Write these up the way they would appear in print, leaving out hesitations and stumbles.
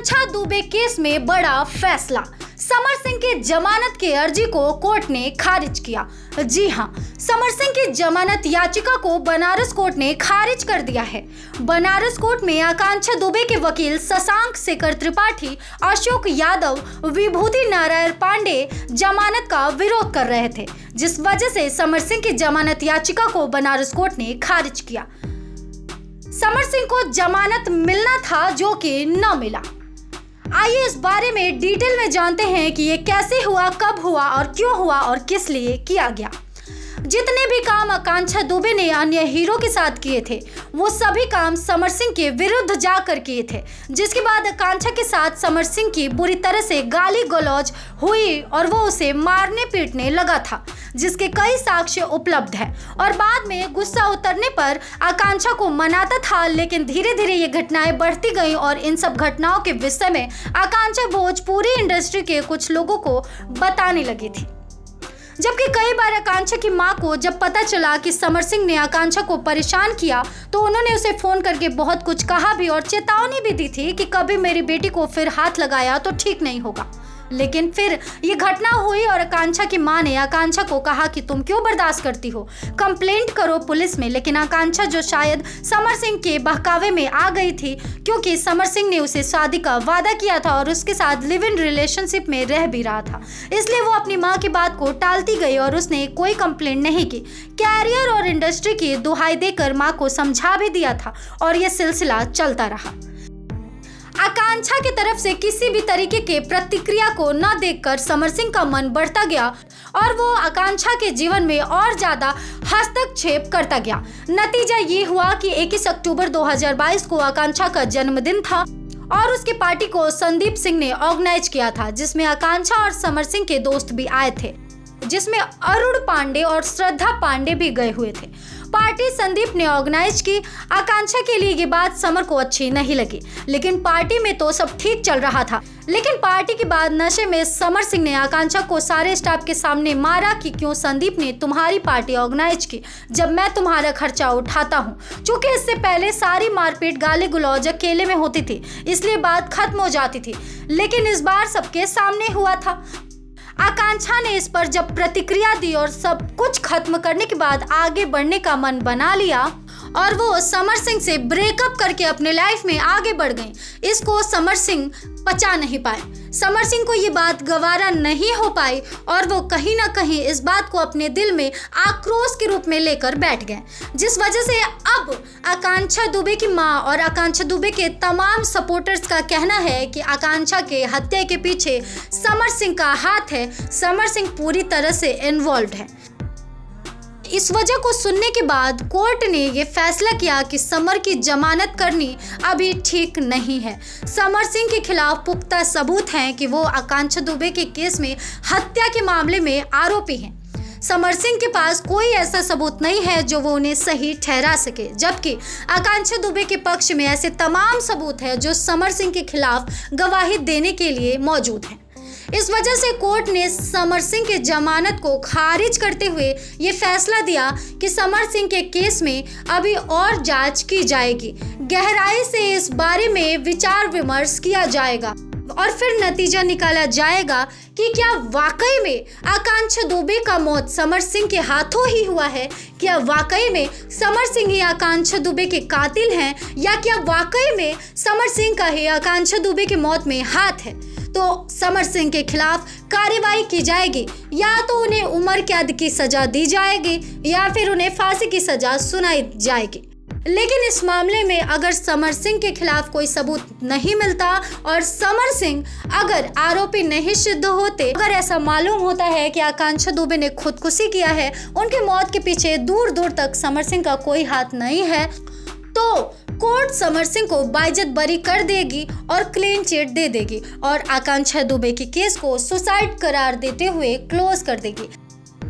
आकांक्षा Dubey case में बड़ा फैसला, समर सिंह की जमानत की अर्जी को कोर्ट ने खारिज किया। जी हां, समर सिंह की जमानत याचिका को बनारस कोर्ट ने खारिज कर दिया है। बनारस कोर्ट में आकांक्षा दुबे के वकील शशांक शेखर त्रिपाठी, अशोक यादव, विभूति नारायण पांडे जमानत का विरोध कर रहे थे, जिस वजह से समर सिंह की जमानत याचिका को बनारस कोर्ट ने खारिज किया। समर सिंह को जमानत मिलना था जो कि न मिला। आइए इस बारे में डिटेल में जानते हैं कि ये कैसे हुआ, कब हुआ और क्यों हुआ और किस लिए किया गया। जितने भी काम आकांक्षा दुबे ने अन्य हीरो के साथ किए थे, वो सभी काम समर सिंह के विरुद्ध जाकर किए थे, जिसके बाद आकांक्षा के साथ समर सिंह की बुरी तरह से गाली गलौज हुई और वो उसे मारने पीटने लगा था, जिसके कई साक्ष्य उपलब्ध हैं। और बाद में गुस्सा उतरने पर आकांक्षा को मनाता था, लेकिन धीरे धीरे ये घटनाएं बढ़ती गईं और इन सब घटनाओं के विषय में आकांक्षा भोजपुरी इंडस्ट्री के कुछ लोगों को बताने लगी थी। जबकि कई बार आकांक्षा की मां को जब पता चला कि समर सिंह ने आकांक्षा को परेशान किया, तो उन्होंने उसे फोन करके बहुत कुछ कहा भी और चेतावनी भी दी थी कि कभी मेरी बेटी को फिर हाथ लगाया तो ठीक नहीं होगा। लेकिन फिर ये घटना हुई और आकांक्षा की मां ने आकांक्षा को कहा कि तुम क्यों बर्दाश्त करती हो, कंप्लेंट करो पुलिस में। लेकिन आकांक्षा, जो शायद समर सिंह के बहकावे में आ गई थी, क्योंकि समर सिंह ने उसे शादी का वादा किया था और उसके साथ लिव इन रिलेशनशिप में रह भी रहा था, इसलिए वो अपनी मां की बात को टालती गई और उसने कोई कंप्लेंट नहीं की। कैरियर और इंडस्ट्री की दुहाई देकर मां को समझा भी दिया था और यह सिलसिला चलता रहा। आकांक्षा की तरफ से किसी भी तरीके के प्रतिक्रिया को न देखकर समर सिंह का मन बढ़ता गया और वो आकांक्षा के जीवन में और ज्यादा हस्तक्षेप करता गया। नतीजा ये हुआ कि 21 अक्टूबर 2022 को आकांक्षा का जन्मदिन था और उसकी पार्टी को संदीप सिंह ने ऑर्गेनाइज किया था, जिसमें आकांक्षा और समर सिंह के दोस्त भी आए थे, जिसमें अरुण पांडे और श्रद्धा पांडे भी गए हुए थे। पार्टी संदीप ने ऑर्गेनाइज की। आकांक्षा के लिए ये बात समर को अच्छी नहीं लगी, लेकिन पार्टी में तो सब ठीक चल रहा था। लेकिन पार्टी के बाद नशे में समर सिंह ने आकांक्षा को सारे स्टाफ के सामने मारा कि क्यों संदीप ने तुम्हारी पार्टी ऑर्गेनाइज की जब मैं तुम्हारा खर्चा उठाता हूँ। चूंकि इससे पहले सारी मारपीट गाली गुलौज अकेले में होती थी, इसलिए बात खत्म हो जाती थी, लेकिन इस बार सबके सामने हुआ था। आकांक्षा ने इस पर जब प्रतिक्रिया दी और सब कुछ खत्म करने के बाद आगे बढ़ने का मन बना लिया और वो समर सिंह से ब्रेकअप करके अपने लाइफ में आगे बढ़ गई। इसको समर सिंह पचा नहीं पाए। समर सिंह को ये बात गवारा नहीं हो पाई और वो कहीं ना कहीं इस बात को अपने दिल में आक्रोश के रूप में लेकर बैठ गए, जिस वजह से अब आकांक्षा दुबे की मां और आकांक्षा दुबे के तमाम सपोर्टर्स का कहना है कि आकांक्षा के हत्या के पीछे समर सिंह का हाथ है। समर सिंह पूरी तरह से इन्वॉल्व है। इस वजह को सुनने के बाद कोर्ट ने यह फैसला किया कि समर की जमानत करनी अभी ठीक नहीं है। समर सिंह के खिलाफ पुख्ता सबूत हैं कि वो आकांक्षा दुबे के केस में हत्या के मामले में आरोपी हैं। समर सिंह के पास कोई ऐसा सबूत नहीं है जो वो उन्हें सही ठहरा सके, जबकि आकांक्षा दुबे के पक्ष में ऐसे तमाम सबूत हैं जो समर सिंह के खिलाफ गवाही देने के लिए मौजूद हैं। इस वजह से कोर्ट ने समर सिंह की जमानत को खारिज करते हुए ये फैसला दिया कि समर सिंह के केस में अभी और जांच की जाएगी, गहराई से इस बारे में विचार विमर्श किया जाएगा और फिर नतीजा निकाला जाएगा कि क्या वाकई में आकांक्षा दुबे का मौत समर सिंह के हाथों ही हुआ है, क्या वाकई में समर सिंह ही आकांक्षा दुबे के कातिल हैं, या क्या वाकई में समर सिंह का ही आकांक्षा दुबे की मौत में हाथ है। तो समर सिंह के खिलाफ कार्रवाई की जाएगी, या तो उन्हें उम्र कैद की सजा दी जाएगी या फिर उन्हें फांसी की सजा सुनाई जाएगी। लेकिन इस मामले में अगर समर सिंह के खिलाफ कोई सबूत नहीं मिलता और समर सिंह अगर आरोपी नहीं सिद्ध होते, अगर ऐसा मालूम होता है कि आकांक्षा दुबे ने खुदकुशी किया है, उनकी मौत के पीछे दूर दूर तक समर सिंह का कोई हाथ नहीं है, तो कोर्ट समर सिंह को बाइज्जत बरी कर देगी और क्लीन चिट दे देगी और आकांक्षा दुबे के केस को सुसाइड करार देते हुए क्लोज कर देगी।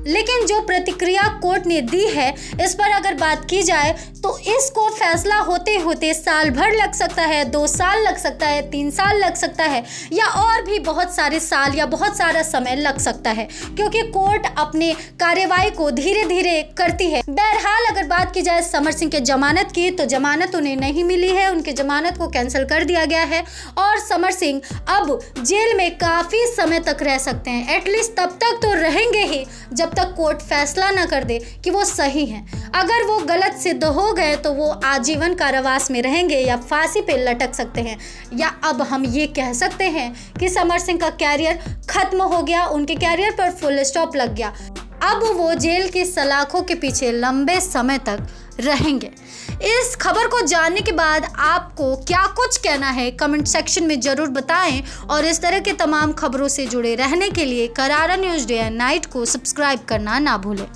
लेकिन जो प्रतिक्रिया कोर्ट ने दी है इस पर अगर बात की जाए तो इसको फैसला होते होते साल भर लग सकता है, 2 साल लग सकता है, 3 साल लग सकता है या और भी बहुत सारे साल या बहुत सारा समय लग सकता है, क्योंकि कोर्ट अपने कार्यवाही को धीरे धीरे करती है। बहरहाल अगर बात की जाए समर सिंह के जमानत की, तो जमानत उन्हें नहीं मिली है, उनके जमानत को कैंसिल कर दिया गया है और समर सिंह अब जेल में काफ़ी समय तक रह सकते हैं। एटलीस्ट तब तक तो रहेंगे ही जब तक कोर्ट फैसला ना कर दे कि वो सही हैं। अगर वो गलत सिद्ध हो गए तो वो आजीवन कारावास में रहेंगे या फांसी पे लटक सकते हैं, या अब हम ये कह सकते हैं कि समर सिंह का कैरियर खत्म हो गया, उनके कैरियर पर फुल स्टॉप लग गया। अब वो जेल की सलाखों के पीछे लंबे समय तक रहेंगे। इस खबर को जानने के बाद आपको क्या कुछ कहना है कमेंट सेक्शन में ज़रूर बताएं और इस तरह के तमाम खबरों से जुड़े रहने के लिए करारा न्यूज़ डे एंड नाइट को सब्सक्राइब करना ना भूलें।